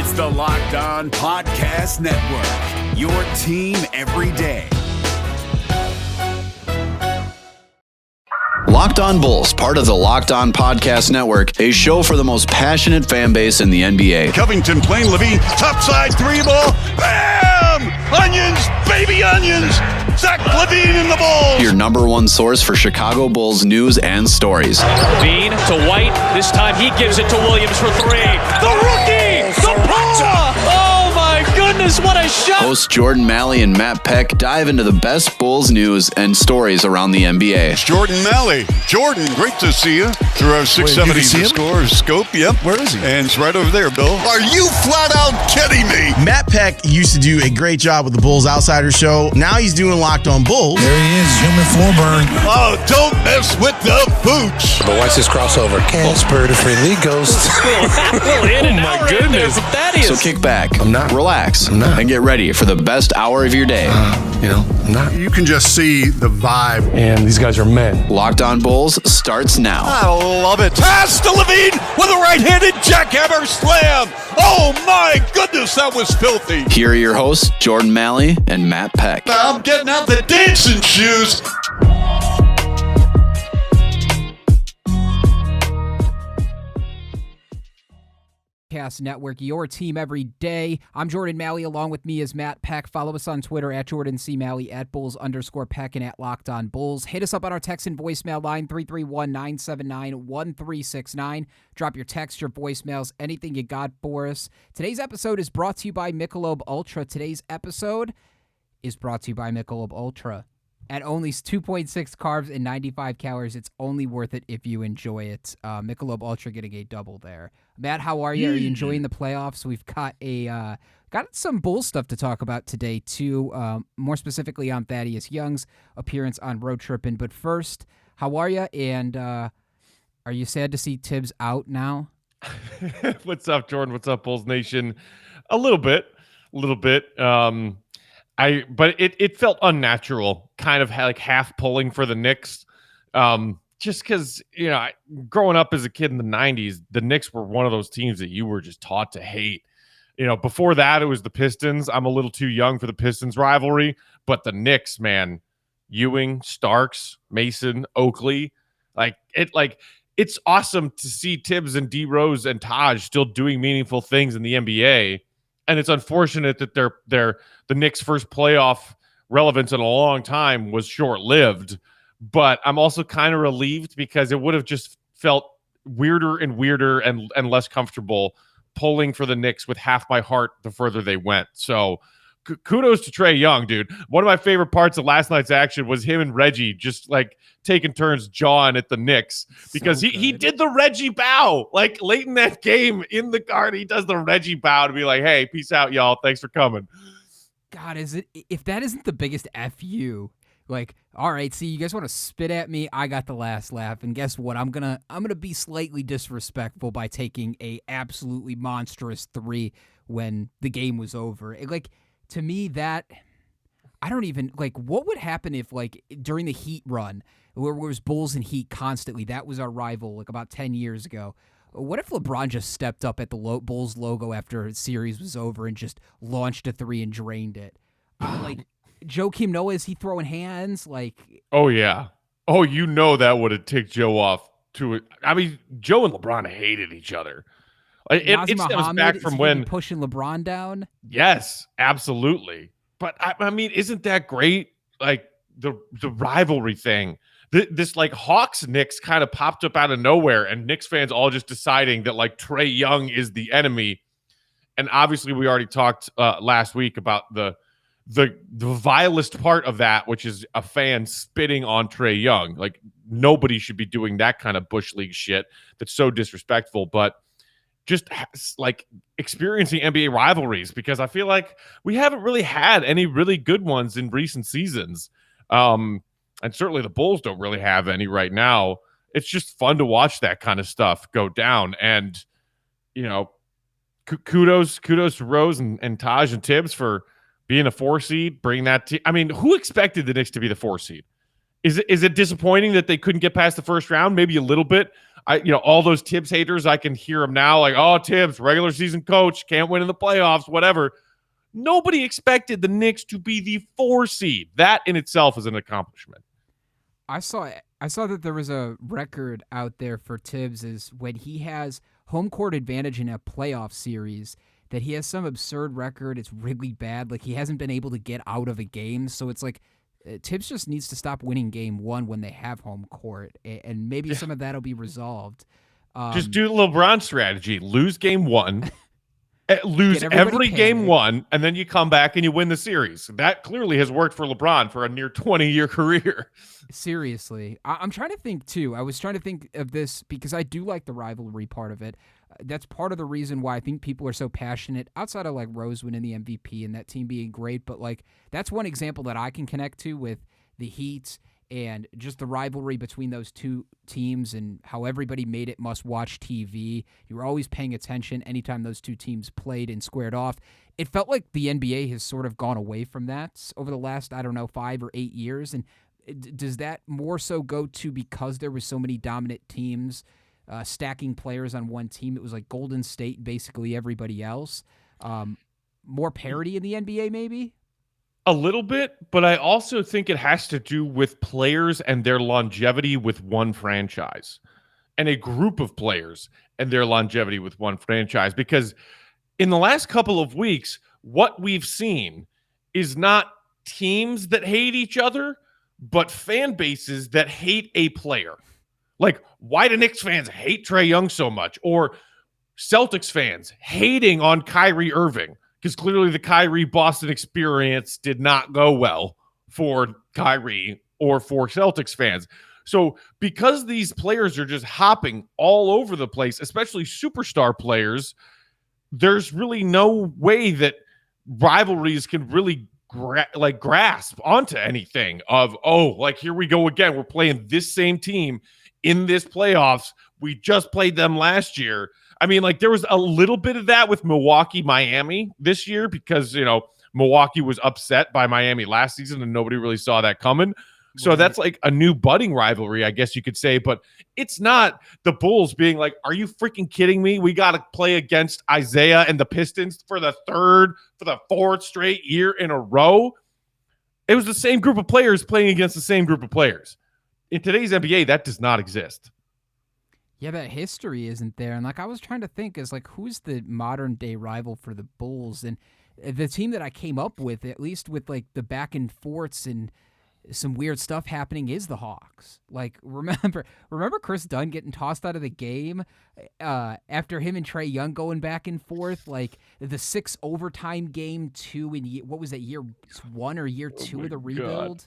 It's the Locked On Podcast Network, your team every day. Locked On Bulls, part of the Locked On Podcast Network, a show for the most passionate fan base in the NBA. Covington playing Levine, topside three ball, bam! Onions, baby onions! Zach Levine in the Bulls! Your number one source for Chicago Bulls news and stories. Levine to White, this time he gives it to Williams for three. The rookie! The Paula! Oh my goodness, what a shot! Hosts Jordan Maly and Matt Peck dive into the best Bulls news and stories around the NBA. Jordan Maly. Jordan, great to see you through our 670 The Score scope. Yep. Where is he? And it's right over there, Bill. Are you flat out kidding me? Matt Peck used to do a great job with the Bulls Outsider Show. Now he's doing Locked On Bulls. There he is, human floor burn. Oh, don't mess with the booch. But watch this crossover. Casper to Free League Ghost. Oh my goodness. Thaddeus. So kick back, I'm not. relax, I'm not. and get ready for the best hour of your day. I'm not. You can just see the vibe. And these guys are men. Locked On Bulls starts now. I love it. Pass to Levine with a right-handed jackhammer slam. Oh my goodness, that was filthy. Here are your hosts, Jordan Maly and Matt Peck. Now I'm getting out the dancing shoes. Podcast Network, your team every day. I'm Jordan Maly. Along with me is Matt Peck. Follow us on Twitter at Jordan C. Maly, at Bulls_Peck, and at Locked On Bulls. Hit us up on our text and voicemail line, 331-979-1369. Drop your text, your voicemails, anything you got for us. Today's episode is brought to you by Michelob Ultra. Today's episode is brought to you by Michelob Ultra. At only 2.6 carbs and 95 calories, it's only worth it if you enjoy it. Michelob Ultra getting a double there. Matt, how are you? Are you enjoying the playoffs? We've got got some Bulls stuff to talk about today, too, more specifically on Thaddeus Young's appearance on Road Trippin'. But first, how are you? And are you sad to see Tibbs out now? What's up, Jordan? What's up, Bulls Nation? A little bit. But it felt unnatural, kind of like half pulling for the Knicks. Just because, growing up as a kid in the 90s, the Knicks were one of those teams that you were just taught to hate. Before that, it was the Pistons. I'm a little too young for the Pistons rivalry, but the Knicks, man, Ewing, Starks, Mason, Oakley, it's awesome to see Tibbs and D Rose and Taj still doing meaningful things in the NBA. And it's unfortunate that the Knicks' first playoff relevance in a long time was short-lived. But I'm also kind of relieved because it would have just felt weirder and less comfortable pulling for the Knicks with half my heart the further they went. So kudos to Trae Young, dude. One of my favorite parts of last night's action was him and Reggie just taking turns jawing at the Knicks because he did the Reggie bow. Late in that game in the guard, he does the Reggie bow to be like, hey, peace out, y'all. Thanks for coming. God, if that isn't the biggest FU, all right, see, you guys want to spit at me? I got the last laugh, and guess what? I'm gonna be slightly disrespectful by taking a absolutely monstrous 3 when the game was over. To me, that I don't even what would happen if during the Heat run where it was Bulls and Heat constantly, that was our rival about 10 years ago. What if LeBron just stepped up at the Bulls logo after a series was over and just launched a 3 and drained it? Joakim Noah, is he throwing hands? Oh, yeah. Oh, that would have ticked Joe off to it. I mean, Joe and LeBron hated each other. It stems back from when pushing LeBron down. Yes, absolutely. But I mean, isn't that great? The rivalry thing. This Hawks Knicks kind of popped up out of nowhere, and Knicks fans all just deciding that Trae Young is the enemy. And obviously, we already talked last week about the vilest part of that, which is a fan spitting on Trae Young. Nobody should be doing that kind of Bush League shit. That's so disrespectful. But just experiencing NBA rivalries, because I feel like we haven't really had any really good ones in recent seasons. And certainly the Bulls don't really have any right now. It's just fun to watch that kind of stuff go down. And, kudos to Rose and Taj and Tibbs for being a 4 seed, bring that team. I mean, who expected the Knicks to be the 4 seed? Is it disappointing that they couldn't get past the first round? Maybe a little bit. all those Tibbs haters, I can hear them now like, oh, Tibbs, regular season coach, can't win in the playoffs, whatever. Nobody expected the Knicks to be the 4 seed. That in itself is an accomplishment. I saw that there was a record out there for Tibbs is when he has home court advantage in a playoff series, that he has some absurd record. It's really bad. Like, he hasn't been able to get out of a game. So it's like Tibbs just needs to stop winning game 1 when they have home court, and maybe some of that will be resolved. Just do the LeBron strategy. Lose game 1. Lose every game 1, and then you come back and you win the series. That clearly has worked for LeBron for a near 20-year career. Seriously. I'm trying to think, too. I was trying to think of this because I do like the rivalry part of it. That's part of the reason why I think people are so passionate outside of, like, Rose winning the MVP and that team being great. But, like, that's one example that I can connect to with the Heat and just the rivalry between those two teams and how everybody made it must-watch TV. You were always paying attention anytime those two teams played and squared off. It felt like the NBA has sort of gone away from that over the last, 5 or 8 years. And does that more so go to because there was so many dominant teams stacking players on one team? It was like Golden State, basically everybody else. More parity in the NBA, maybe? A little bit, but I also think it has to do with players and their longevity with one franchise, and a group of players and their longevity with one franchise. Because in the last couple of weeks, what we've seen is not teams that hate each other, but fan bases that hate a player. Like, why do Knicks fans hate Trae Young so much? Or Celtics fans hating on Kyrie Irving? Because clearly the Kyrie Boston experience did not go well for Kyrie or for Celtics fans. So because these players are just hopping all over the place, especially superstar players, there's really no way that rivalries can really grasp onto anything of, here we go again. We're playing this same team in this playoffs. We just played them last year. I mean, there was a little bit of that with Milwaukee, Miami this year because, Milwaukee was upset by Miami last season and nobody really saw that coming. So that's like a new budding rivalry, I guess you could say. But it's not the Bulls being like, are you freaking kidding me? We got to play against Isaiah and the Pistons for the 4th straight year in a row. It was the same group of players playing against the same group of players. In today's NBA, that does not exist. Yeah, that history isn't there. And I was trying to think who's the modern day rival for the Bulls? And the team that I came up with, at least with the back and forths and some weird stuff happening, is the Hawks. Remember Chris Dunn getting tossed out of the game after him and Trae Young going back and forth, the 6 overtime game 2 in what was that, year 1 or year 2 of the rebuild?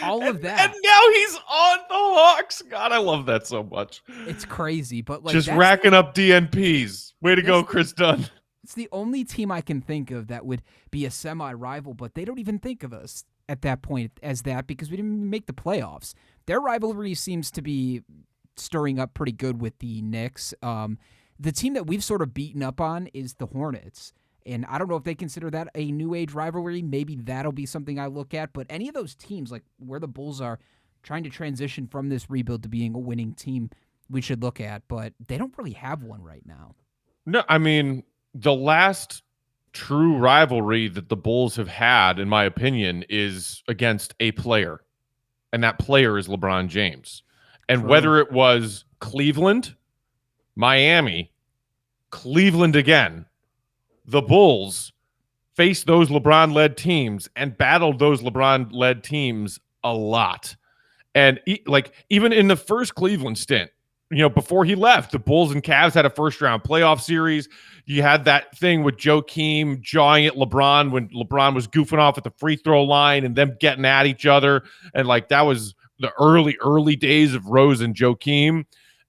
All of that. And now he's on the Hawks. God, I love that so much. It's crazy, but just racking up DNPs. Way to go, Chris Dunn. It's the only team I can think of that would be a semi-rival, but they don't even think of us at that point as that because we didn't make the playoffs. Their rivalry seems to be stirring up pretty good with the Knicks. The team that we've sort of beaten up on is the Hornets. And I don't know if they consider that a new age rivalry. Maybe that'll be something I look at. But any of those teams, where the Bulls are trying to transition from this rebuild to being a winning team, we should look at. But they don't really have one right now. No, I mean, the last true rivalry that the Bulls have had, in my opinion, is against a player. And that player is LeBron James. And whether it was Cleveland, Miami, Cleveland again, the Bulls faced those LeBron-led teams and battled those LeBron-led teams a lot. And even in the first Cleveland stint, before he left, the Bulls and Cavs had a first-round playoff series. You had that thing with Joakim jawing at LeBron when LeBron was goofing off at the free throw line and them getting at each other. And that was the early days of Rose and Joakim.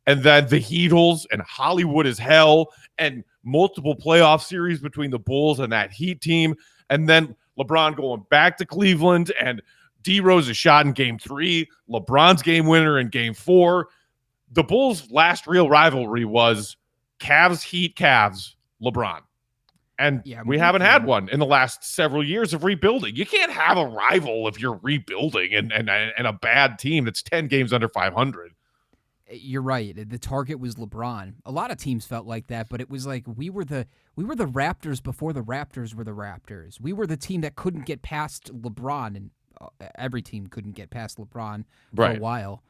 And then the Heatles and Hollywood as hell and multiple playoff series between the Bulls and that Heat team. And then LeBron going back to Cleveland and D-Rose's shot in game 3, LeBron's game winner in game 4. The Bulls' last real rivalry was Cavs, Heat, Cavs, LeBron. And we haven't had one in the last several years of rebuilding. You can't have a rival if you're rebuilding and a bad team that's 10 games under 500. You're right. The target was LeBron. A lot of teams felt like that, but it was like we were the Raptors before the Raptors were the Raptors. We were the team that couldn't get past LeBron, and every team couldn't get past LeBron for a while.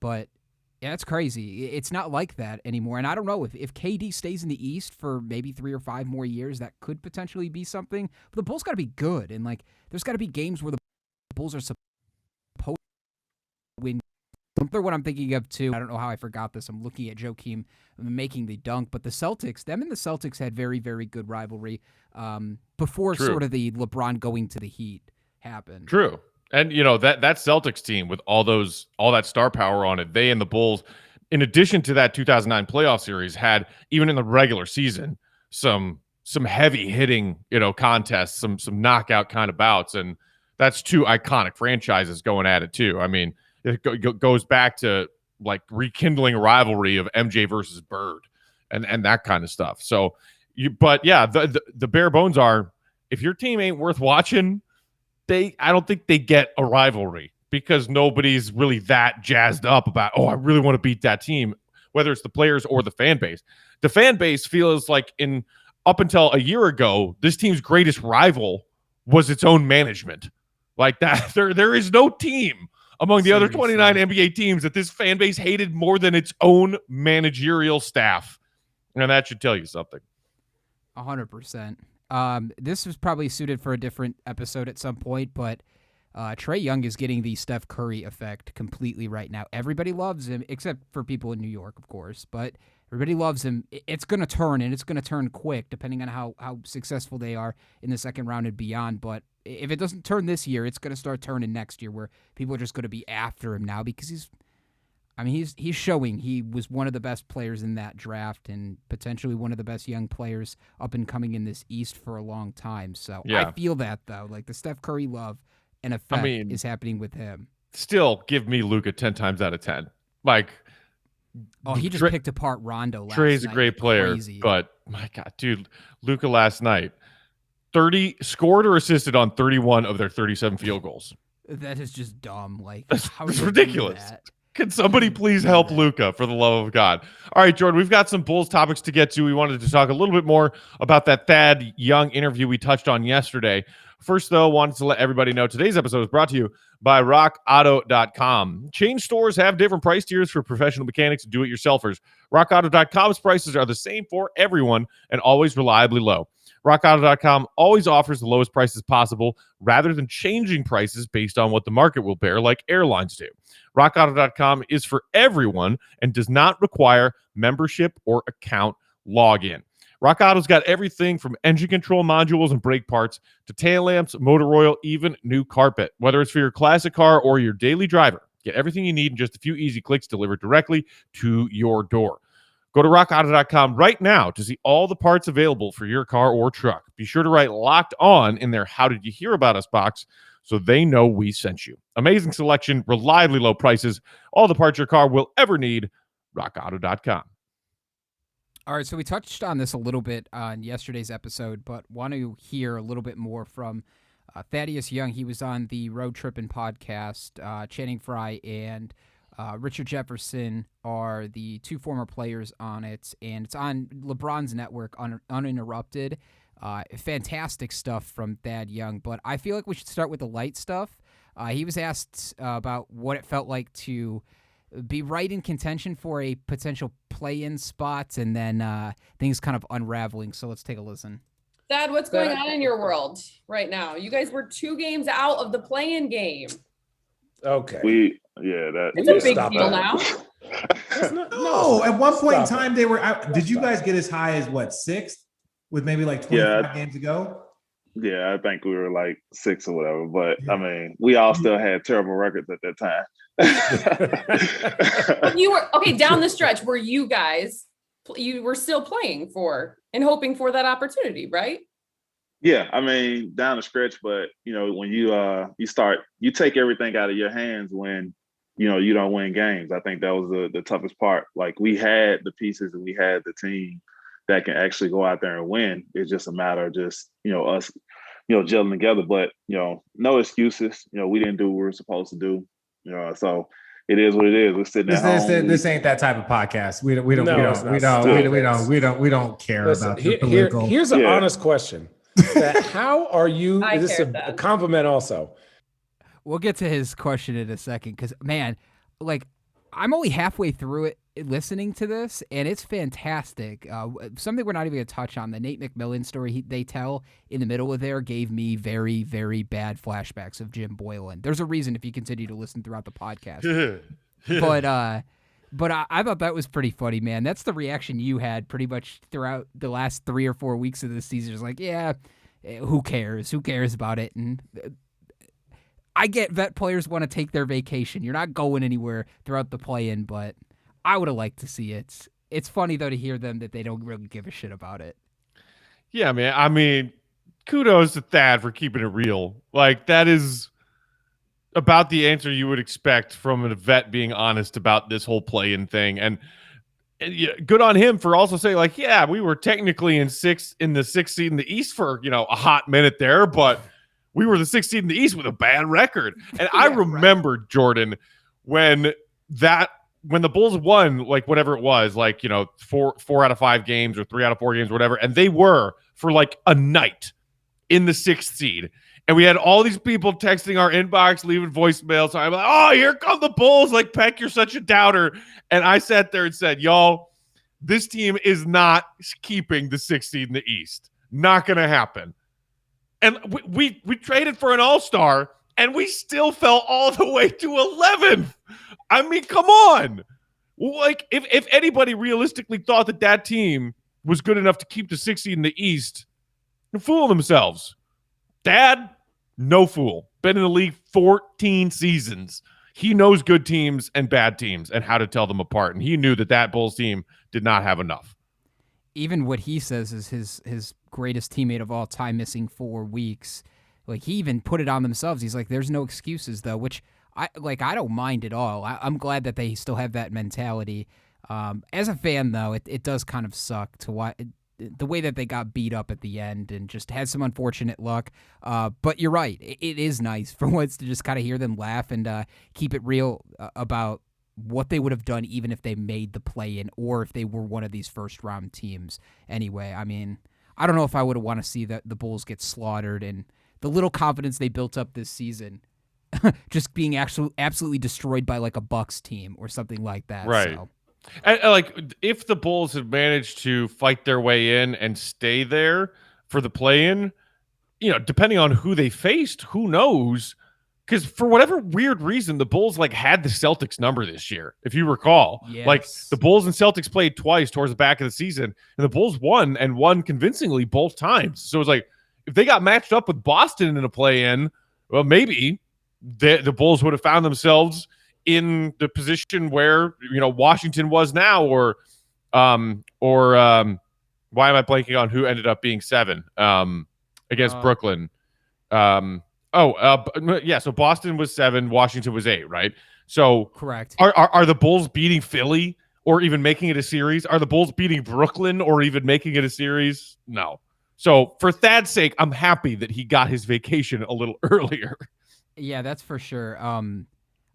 But yeah, it's crazy. It's not like that anymore. And I don't know if KD stays in the East for maybe 3 or 5 more years, that could potentially be something. But the Bulls got to be good, and like there's got to be games where the Bulls are supposed to win. Another one I'm thinking of too, I don't know how I forgot this. I'm looking at Joakim making the dunk, but the Celtics had very, very good rivalry before sort of the LeBron going to the Heat happened. True. And that Celtics team with all that star power on it, they and the Bulls, in addition to that 2009 playoff series, had, even in the regular season, some heavy hitting, contests, some knockout kind of bouts, and that's 2 iconic franchises going at it too. I mean, it goes back to like rekindling a rivalry of MJ versus Bird and that kind of stuff. So, the bare bones are, if your team ain't worth watching, I don't think they get a rivalry, because nobody's really that jazzed up about, I really want to beat that team, whether it's the players or the fan base. The fan base feels like up until a year ago, this team's greatest rival was its own management. Like that, there is no team among the other 29 NBA teams that this fan base hated more than its own managerial staff. And that should tell you something. 100%. This was probably suited for a different episode at some point, but Trae Young is getting the Steph Curry effect completely right now. Everybody loves him, except for people in New York, of course, but everybody loves him. It's going to turn, and it's going to turn quick, depending on how successful they are in the second round and beyond. But if it doesn't turn this year, it's going to start turning next year, where people are just going to be after him now, because he's showing he was one of the best players in that draft, and potentially one of the best young players up and coming in this East for a long time. So I feel that, though, like the Steph Curry love and effect is happening with him. Still, give me Luka 10 times out of 10. Like, he just picked apart Rondo last Trae's night. a great player, but my God, dude, Luka last night, 30 scored or assisted on 31 of their 37 field goals. That is just dumb. Like, it's ridiculous. Can somebody please help Luka, for the love of God? All right, Jordan, we've got some Bulls topics to get to. We wanted to talk a little bit more about that Thad Young interview we touched on yesterday. First, though, wanted to let everybody know today's episode is brought to you by RockAuto.com. Chain stores have different price tiers for professional mechanics and do-it-yourselfers. RockAuto.com's prices are the same for everyone and always reliably low. RockAuto.com always offers the lowest prices possible rather than changing prices based on what the market will bear, like airlines do. RockAuto.com is for everyone and does not require membership or account login. RockAuto's got everything from engine control modules and brake parts to tail lamps, motor oil, even new carpet. Whether it's for your classic car or your daily driver, get everything you need in just a few easy clicks delivered directly to your door. Go to rockauto.com right now to see all the parts available for your car or truck. Be sure to write "Locked On" in their "How did you hear about us" box so they know we sent you. Amazing selection, reliably low prices, all the parts your car will ever need. rockauto.com. All right, so we touched on this a little bit on yesterday's episode, but want to hear a little bit more from Thaddeus Young. He was on the Road Trippin' podcast. Channing Frye and Richard Jefferson are the 2 former players on it, and it's on LeBron's network, uninterrupted. Fantastic stuff from Thad Young, but I feel like we should start with the light stuff. He was asked about what it felt like to be right in contention for a potential play-in spot, and then things kind of unraveling. So let's take a listen. Thad, what's going on in your world right now? You guys were 2 games out of the play-in game. Okay. It's a big deal now. No, at one point in time they were out. Did you guys get as high as 6th with maybe like 25 games ago? Yeah, I think we were like 6 or whatever. But I mean, we all still had terrible records at that time. But you were down the stretch where you were still playing for and hoping for that opportunity, right? Yeah, I mean, down the stretch, but when you take everything out of your hands when you don't win games. I think that was the toughest part. Like, we had the pieces and we had the team that can actually go out there and win. It's just a matter of just us gelling together. But no excuses. We didn't do what we were supposed to do. So it is what it is. We're sitting at home. This ain't that type of podcast. We don't care about the political. Here's an honest question. How are you? This is a compliment also. We'll get to his question in a second because, man, like, I'm only halfway through it listening to this, and it's fantastic. Something we're not even going to touch on, the Nate McMillan story they tell in the middle of there gave me very, very bad flashbacks of Jim Boylan. There's a reason if you continue to listen throughout the podcast. But I thought that was pretty funny, man. That's the reaction you had pretty much throughout the last 3 or 4 weeks of this season. It's like, yeah, who cares? Who cares about it? And I get vet players want to take their vacation. You're not going anywhere throughout the play-in, but I would have liked to see it. It's funny, though, to hear them that they don't really give a shit about it. Yeah, man. I mean, kudos to Thad for keeping it real. Like, that is about the answer you would expect from a vet being honest about this whole play-in thing. And good on him for also saying, like, yeah, we were technically in the 6th seed in the East for, a hot minute there, but we were the 6th seed in the East with a bad record. And I remember, right, Jordan, when the Bulls won, like, whatever it was, like, 4 out of 5 games or 3 out of 4 games or whatever, and they were for like a night in the 6th seed. And we had all these people texting our inbox, leaving voicemails. So I'm like, oh, here come the Bulls. Like, Peck, you're such a doubter. And I sat there and said, y'all, this team is not keeping the 6th seed in the East. Not going to happen. And we traded for an all-star, and we still fell all the way to 11th. I mean, come on. Like, if anybody realistically thought that team was good enough to keep the 6th seed in the East, they're fooling themselves. Dad, no fool. Been in the league 14 seasons. He knows good teams and bad teams and how to tell them apart. And he knew that Bulls team did not have enough. Even what he says is his greatest teammate of all time missing 4 weeks. Like, he even put it on themselves. He's like, there's no excuses, though, which I don't mind at all. I'm glad that they still have that mentality. As a fan, though, it does kind of suck to watch the way that they got beat up at the end and just had some unfortunate luck. But you're right. It is nice for once to just kind of hear them laugh and keep it real about what they would have done even if they made the play-in or if they were one of these first-round teams anyway. I mean, I don't know if I would want to see the Bulls get slaughtered and the little confidence they built up this season just being absolutely destroyed by like a Bucks team or something like that. Right. So. And, like, if the Bulls had managed to fight their way in and stay there for the play-in, depending on who they faced, who knows? Because for whatever weird reason, the Bulls had the Celtics number this year, if you recall. Yes. Like, the Bulls and Celtics played twice towards the back of the season, and the Bulls won convincingly both times. So it was like, if they got matched up with Boston in a play-in, well, maybe the Bulls would have found themselves in the position where Washington was now, or why am I blanking on who ended up being 7 against Brooklyn? So Boston was 7, Washington was 8, right? So correct. Are the Bulls beating Philly or even making it a series? Are the Bulls beating Brooklyn or even making it a series? No. So for Thad's sake, I'm happy that he got his vacation a little earlier. Yeah, that's for sure.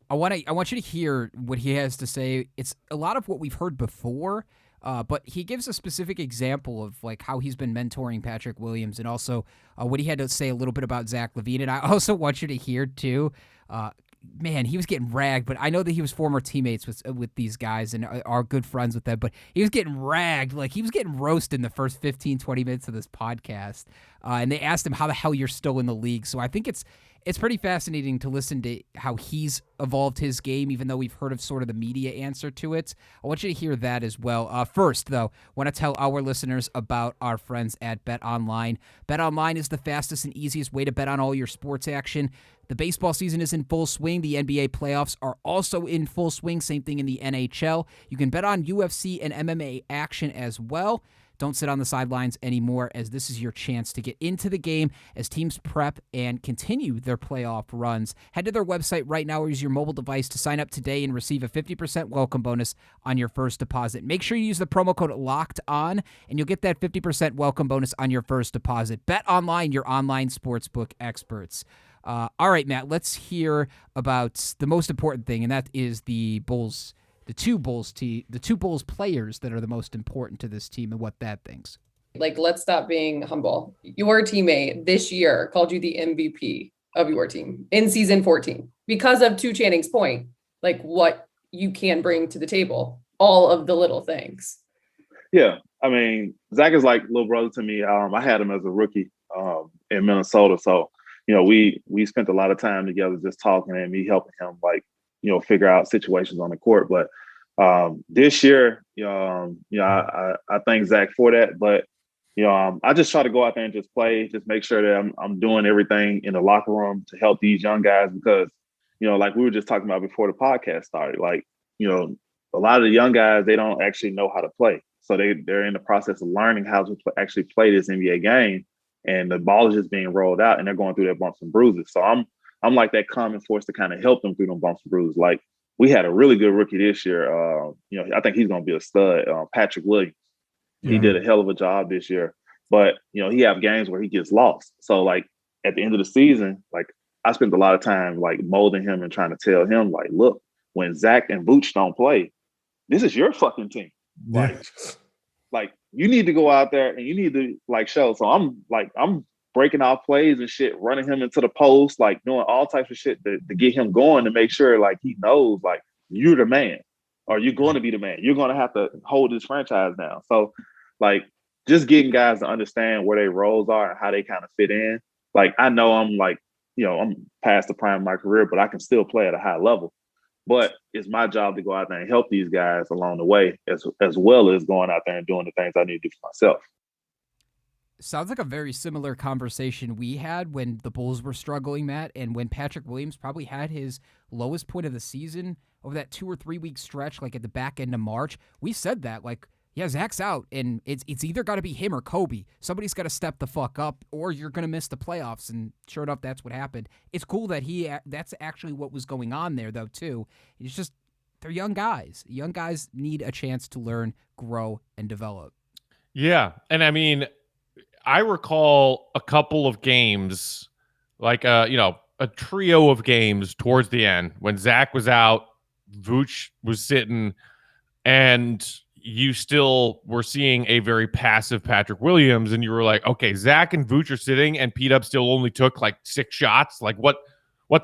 I want you to hear what he has to say. It's a lot of what we've heard before, but he gives a specific example of like how he's been mentoring Patrick Williams and also what he had to say a little bit about Zach LaVine. And I also want you to hear too, man, he was getting ragged, but I know that he was former teammates with these guys and are good friends with them, but he was getting ragged. Like, he was getting roasted in the first 15, 20 minutes of this podcast. And they asked him how the hell you're still in the league. So I think it's pretty fascinating to listen to how he's evolved his game, even though we've heard of sort of the media answer to it. I want you to hear that as well. First, though, I want to tell our listeners about our friends at BetOnline. BetOnline is the fastest and easiest way to bet on all your sports action. The baseball season is in full swing. The NBA playoffs are also in full swing. Same thing in the NHL. You can bet on UFC and MMA action as well. Don't sit on the sidelines anymore, as this is your chance to get into the game as teams prep and continue their playoff runs. Head to their website right now or use your mobile device to sign up today and receive a 50% welcome bonus on your first deposit. Make sure you use the promo code LOCKEDON, and you'll get that 50% welcome bonus on your first deposit. Bet Online, your online sportsbook experts. All right, Matt, let's hear about the most important thing, and that is the Bulls, the two Bulls players that are the most important to this team and what that thinks. Like, let's stop being humble. Your teammate this year called you the MVP of your team in season 14 because of To Channing's point, like what you can bring to the table, all of the little things. Yeah. I mean, Zach is like little brother to me. I had him as a rookie in Minnesota. So, we spent a lot of time together just talking and me helping him, like, figure out situations on the court. But this year, I thank Zach for that. But, I just try to go out there and just play, just make sure that I'm doing everything in the locker room to help these young guys because, like we were just talking about before the podcast started, like, a lot of the young guys, they don't actually know how to play. So they're in the process of learning how to actually play this NBA game. And the ball is just being rolled out and they're going through their bumps and bruises. So I'm like that common force to kind of help them through them bumps and bruises. Like we had a really good rookie this year. I think he's going to be a stud, Patrick Williams. Yeah. He did a hell of a job this year, but he have games where he gets lost. So like at the end of the season, like I spent a lot of time like molding him and trying to tell him like, look, when Zach and Vooch don't play, this is your fucking team. Like you need to go out there and you need to like show. So I'm breaking off plays and shit, running him into the post, like doing all types of shit to get him going to make sure like he knows like you're the man or you're going to be the man. You're going to have to hold this franchise down. So like just getting guys to understand where their roles are and how they kind of fit in. Like I know I'm like, I'm past the prime of my career, but I can still play at a high level. But it's my job to go out there and help these guys along the way, as well as going out there and doing the things I need to do for myself. Sounds like a very similar conversation we had when the Bulls were struggling, Matt, and when Patrick Williams probably had his lowest point of the season over that 2 or 3 week stretch, like at the back end of March. We said that, like, yeah, Zach's out, and it's either got to be him or Kobe. Somebody's got to step the fuck up, or you're going to miss the playoffs, and sure enough, that's what happened. It's cool that that's actually what was going on there, though, too. It's just, they're young guys. Young guys need a chance to learn, grow, and develop. Yeah, and I mean, I recall a couple of games, like, a trio of games towards the end, when Zach was out, Vooch was sitting, and you still were seeing a very passive Patrick Williams, and you were like, okay, Zach and Vooch are sitting, and Pete Up still only took like 6 shots. Like, what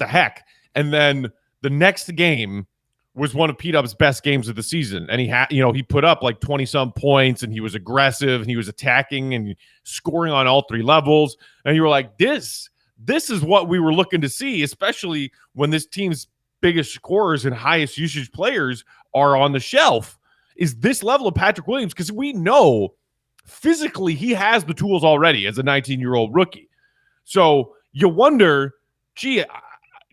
the heck? And then the next game was one of Pete Up's best games of the season, and he had, he put up like 20-some points, and he was aggressive, and he was attacking and scoring on all 3 levels. And you were like, this is what we were looking to see, especially when this team's biggest scorers and highest usage players are on the shelf. Is this level of Patrick Williams, because we know physically he has the tools already as a 19-year-old rookie. So you wonder, gee,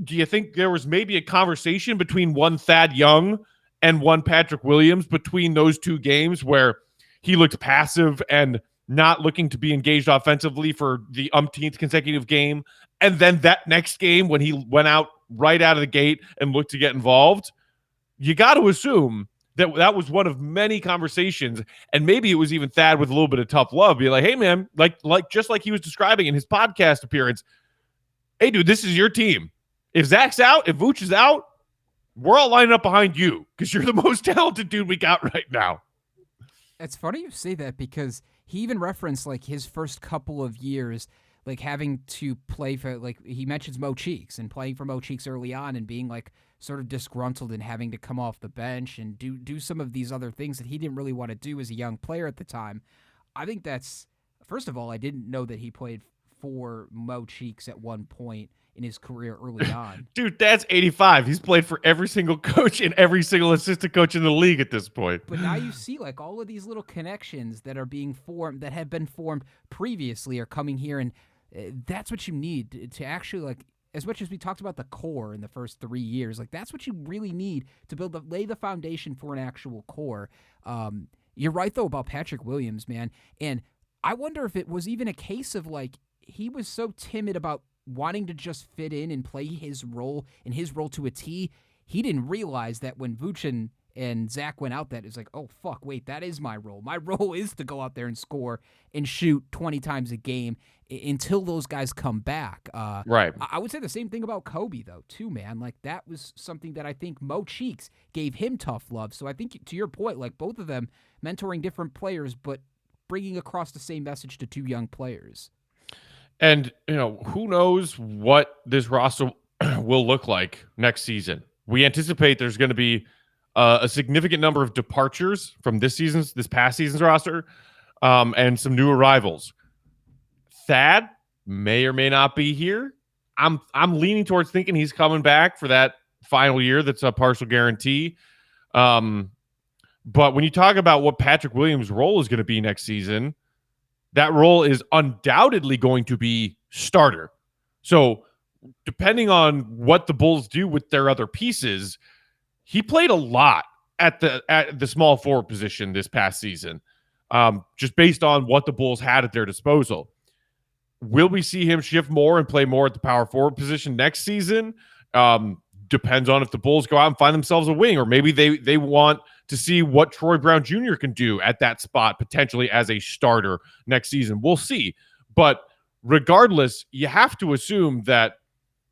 do you think there was maybe a conversation between one Thad Young and one Patrick Williams between those 2 games where he looked passive and not looking to be engaged offensively for the umpteenth consecutive game, and then that next game when he went out right out of the gate and looked to get involved? You got to assume that was one of many conversations, and maybe it was even Thad with a little bit of tough love, be like, hey man, like just like he was describing in his podcast appearance, hey dude, this is your team. If Zach's out, if Vooch is out, we're all lining up behind you because you're the most talented dude we got right now. It's funny you say that because he even referenced like his first couple of years, like having to play for, like he mentions Mo Cheeks and playing for Mo Cheeks early on and being like sort of disgruntled and having to come off the bench and do some of these other things that he didn't really want to do as a young player at the time. I think that's, first of all, I didn't know that he played for Mo Cheeks at one point in his career early on. Dude, that's 85. He's played for every single coach and every single assistant coach in the league at this point. But now you see like all of these little connections that are being formed, that have been formed previously, are coming here, and that's what you need to actually, like, as much as we talked about the core in the first 3 years, like that's what you really need to lay the foundation for an actual core. You're right though about Patrick Williams, man. And I wonder if it was even a case of like, he was so timid about wanting to just fit in and play his role to a T. He didn't realize that when Vooch and Zach went out that, it's like, oh, fuck, wait, that is my role. My role is to go out there and score and shoot 20 times a game until those guys come back. Right. I would say the same thing about Kobe, though, too, man. Like, that was something that I think Mo Cheeks gave him tough love. So I think, to your point, like, both of them mentoring different players, but bringing across the same message to two young players. And, who knows what this roster will look like next season. We anticipate there's going to be a significant number of departures from this past season's roster, and some new arrivals. Thad may or may not be here. I'm leaning towards thinking he's coming back for that final year. That's a partial guarantee. But when you talk about what Patrick Williams' role is going to be next season, that role is undoubtedly going to be starter. So depending on what the Bulls do with their other pieces, he played a lot at the small forward position this past season, just based on what the Bulls had at their disposal. Will we see him shift more and play more at the power forward position next season? Depends on if the Bulls go out and find themselves a wing, or maybe they want to see what Troy Brown Jr. can do at that spot, potentially as a starter next season. We'll see. But regardless, you have to assume that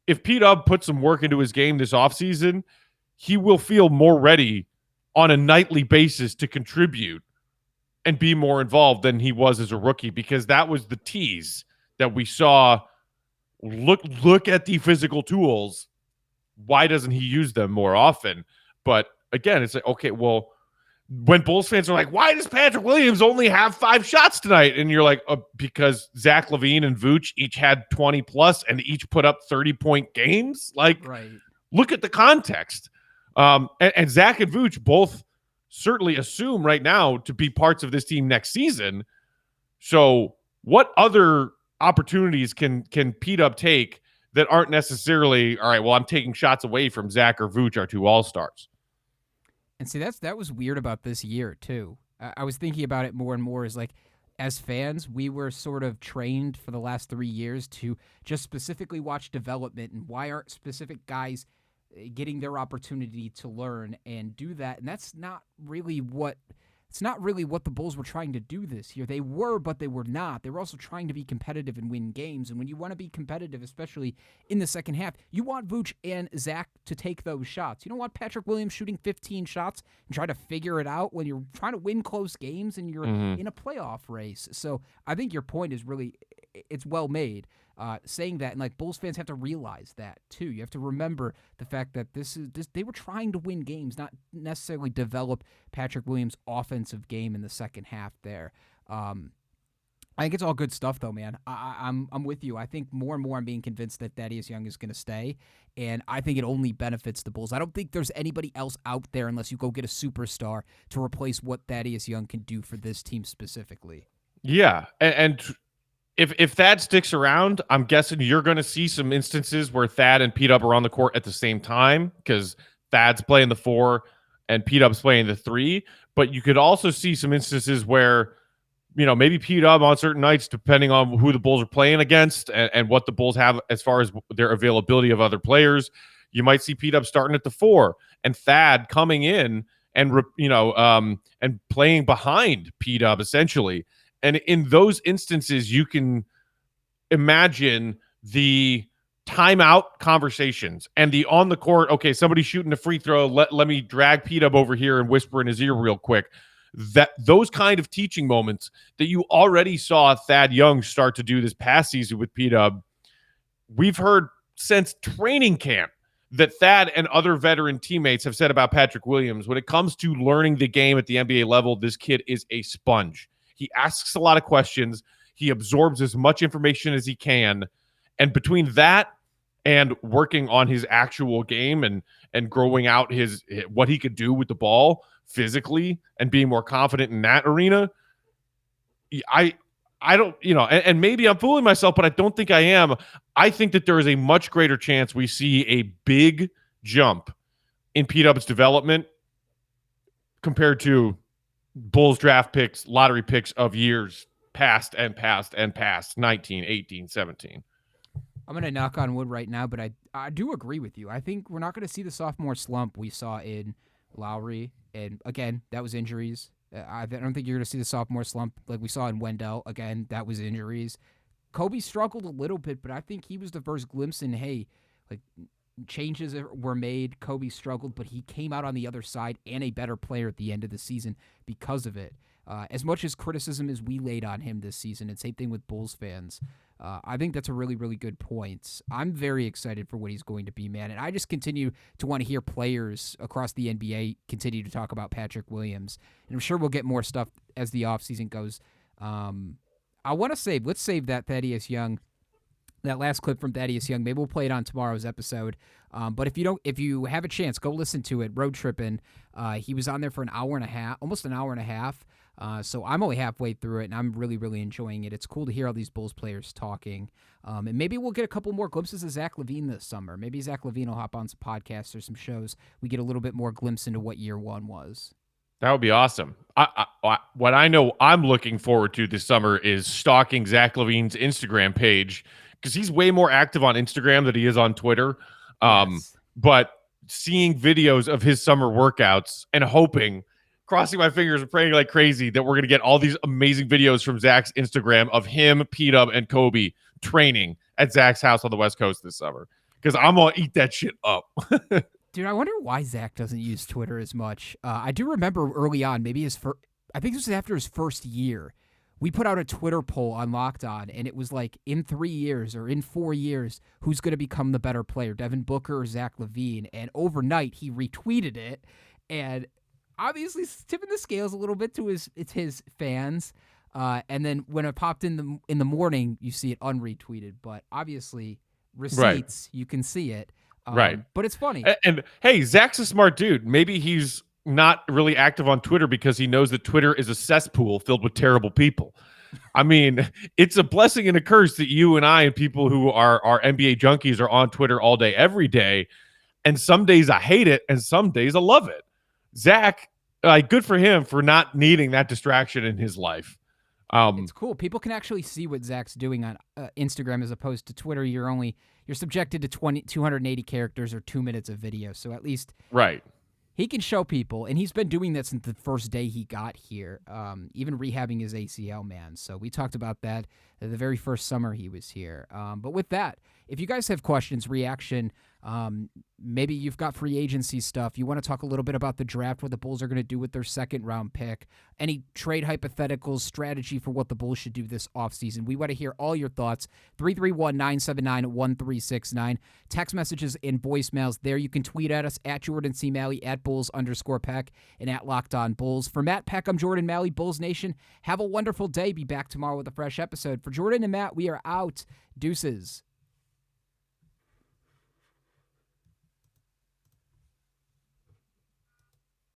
if P-Dub puts some work into his game this offseason, he will feel more ready on a nightly basis to contribute and be more involved than he was as a rookie, because that was the tease that we saw. Look at the physical tools. Why doesn't he use them more often? But again, it's like, okay, well, when Bulls fans are like, why does Patrick Williams only have 5 shots tonight? And you're like, because Zach LaVine and Vooch each had 20 plus and each put up 30-point games. Like, right. Look at the context. And Zach and Vooch both certainly assume right now to be parts of this team next season. So what other opportunities can P-Dub take that aren't necessarily, all right, well, I'm taking shots away from Zach or Vooch, our 2 all-stars? And see, that was weird about this year, too. I was thinking about it more and more as, like, as fans, we were sort of trained for the last 3 years to just specifically watch development and why aren't specific guys getting their opportunity to learn and do that. And that's not really what the Bulls were trying to do this year. They were, but they were not. They were also trying to be competitive and win games. And when you want to be competitive, especially in the second half, you want Vooch and Zach to take those shots. You don't want Patrick Williams shooting 15 shots and try to figure it out when you're trying to win close games and you're in a playoff race. So I think your point is really, it's well made. Saying that, and like Bulls fans have to realize that too. You have to remember the fact that this they were trying to win games, not necessarily develop Patrick Williams' offensive game in the second half there. I think it's all good stuff though, man. I'm with you. I think more and more I'm being convinced that Thaddeus Young is going to stay, and I think it only benefits the Bulls. I don't think there's anybody else out there unless you go get a superstar to replace what Thaddeus Young can do for this team specifically. Yeah, and If Thad sticks around, I'm guessing you're going to see some instances where Thad and P-Dub are on the court at the same time, because Thad's playing the 4 and P-Dub's playing the 3. But you could also see some instances where, maybe P-Dub on certain nights, depending on who the Bulls are playing against and what the Bulls have as far as their availability of other players, you might see P-Dub starting at the 4 and Thad coming in and and playing behind P-Dub essentially. And in those instances, you can imagine the timeout conversations and the on the court, okay, somebody's shooting a free throw, let me drag P-Dub over here and whisper in his ear real quick. Those kind of teaching moments that you already saw Thad Young start to do this past season with P-Dub, we've heard since training camp that Thad and other veteran teammates have said about Patrick Williams. When it comes to learning the game at the NBA level, this kid is a sponge. He asks a lot of questions. He absorbs as much information as he can. And between that and working on his actual game and growing out what he could do with the ball physically and being more confident in that arena, I don't, and maybe I'm fooling myself, but I don't think I am. I think that there is a much greater chance we see a big jump in P-Dub's development compared to Bulls draft picks, lottery picks of years past, 19, 18, 17. I'm going to knock on wood right now, but I do agree with you. I think we're not going to see the sophomore slump we saw in Lowry, and again, that was injuries. I don't think you're going to see the sophomore slump like we saw in Wendell. Again, that was injuries. Kobe struggled a little bit, but I think he was the first glimpse in, hey, like changes were made. Kobe struggled, but he came out on the other side and a better player at the end of the season because of it. As much as criticism as we laid on him this season, and same thing with Bulls fans, I think that's a really, really good point. I'm very excited for what he's going to be, man. And I just continue to want to hear players across the NBA continue to talk about Patrick Williams. And I'm sure we'll get more stuff as the offseason goes. I want to let's save that Thaddeus Young, that last clip from Thaddeus Young. Maybe we'll play it on tomorrow's episode. But if you have a chance, go listen to it. Road tripping. He was on there for almost an hour and a half. So I'm only halfway through it, and I'm really, really enjoying it. It's cool to hear all these Bulls players talking. And maybe we'll get a couple more glimpses of Zach LaVine this summer. Maybe Zach LaVine will hop on some podcasts or some shows. We get a little bit more glimpse into what year one was. That would be awesome. What I know I'm looking forward to this summer is stalking Zach LaVine's Instagram page, because he's way more active on Instagram than he is on Twitter. Yes. But seeing videos of his summer workouts and crossing my fingers and praying like crazy that we're going to get all these amazing videos from Zach's Instagram of him, P-Dub, and Kobe training at Zach's house on the West Coast this summer, because I'm going to eat that shit up. Dude, I wonder why Zach doesn't use Twitter as much. I do remember early on, maybe I think this was after his first year, we put out a Twitter poll on Locked On, and it was like, in 3 years or in 4 years, who's going to become the better player, Devin Booker or Zach LaVine? And overnight, he retweeted it, and obviously tipping the scales a little bit to his fans. And then when it popped in the morning, you see it unretweeted. But obviously, receipts, right. You can see it. Right. But it's funny. And hey, Zach's a smart dude. Maybe he's not really active on Twitter because he knows that Twitter is a cesspool filled with terrible people. I mean, it's a blessing and a curse that you and I and people who are NBA junkies are on Twitter all day, every day. And some days I hate it, and some days I love it. Zach, good for him for not needing that distraction in his life. It's cool. People can actually see what Zach's doing on Instagram as opposed to Twitter. You're subjected to 280 characters or 2 minutes of video. So at least he can show people, and he's been doing that since the first day he got here, even rehabbing his ACL, man. So we talked about that the very first summer he was here. But with that, if you guys have questions, reaction, maybe you've got free agency stuff, you want to talk a little bit about the draft, what the Bulls are going to do with their second-round pick, any trade hypotheticals, strategy for what the Bulls should do this offseason. We want to hear all your thoughts. 331-979-1369. Text messages and voicemails there. You can tweet at us at Jordan C. Maly, at Bulls_Peck, and at Locked On Bulls. For Matt Peck, I'm Jordan Maly. Bulls Nation, have a wonderful day. Be back tomorrow with a fresh episode. For Jordan and Matt, we are out. Deuces.